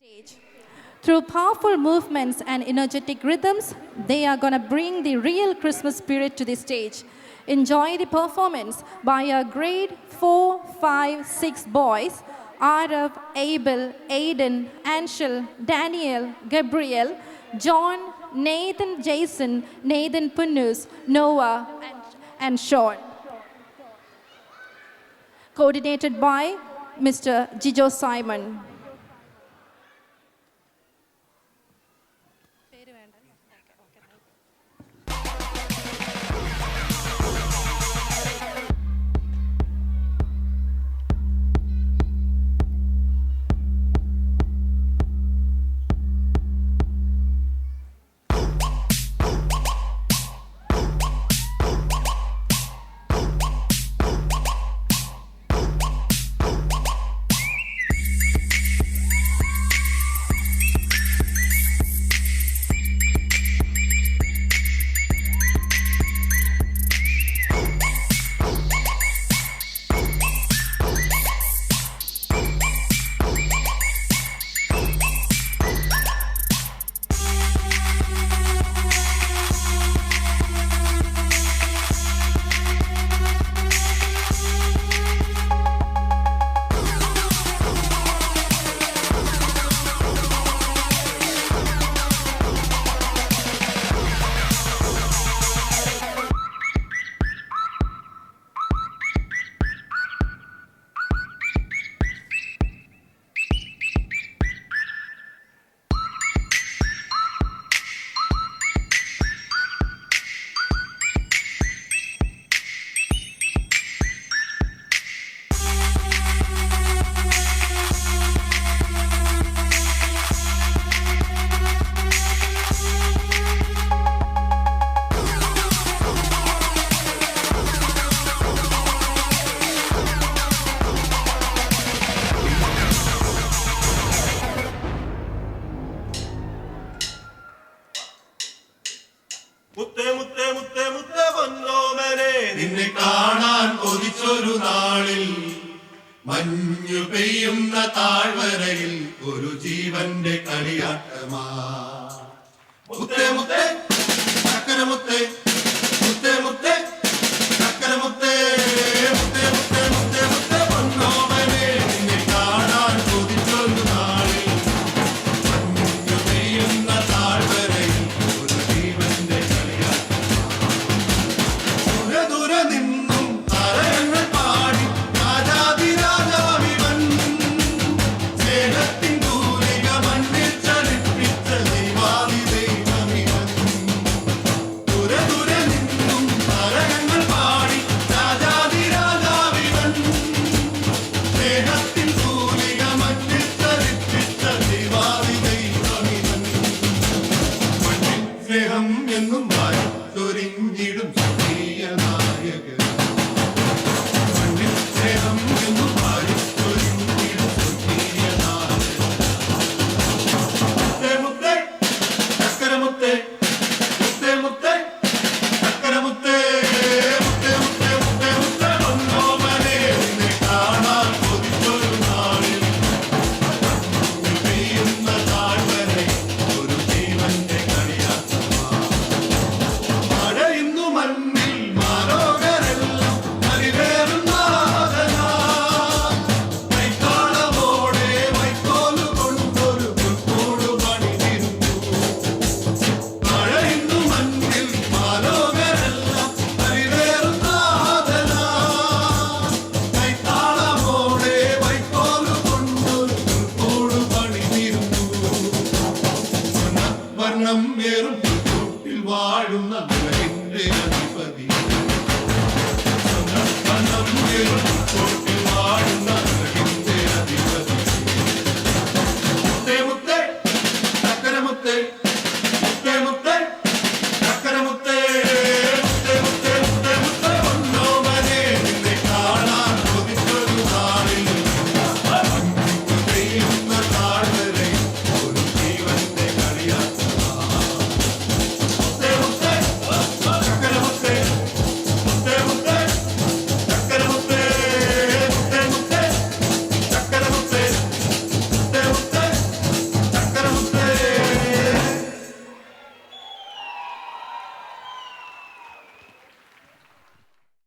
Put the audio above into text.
Stage. Through powerful movements and energetic rhythms, they are going to bring the real Christmas spirit to the stage. Enjoy the performance by our grade 4, 5, 6 boys, Arav, Abel, Aiden, Anshel, Daniel, Gabriel, John, Nathan, Jason, Nathan Punus, Noah, and Sean. Coordinated by Mr. Jijo Simon. നിന്നെ കാണാൻ കൊതിച്ചൊരു നാളിൽ മഞ്ഞു പെയ്യുന്ന താഴ്വരയിൽ ഒരു ജീവന്റെ കളിയാട്ടമാ മുത്തേ മുത്തേ ചക്കര മുത്തേ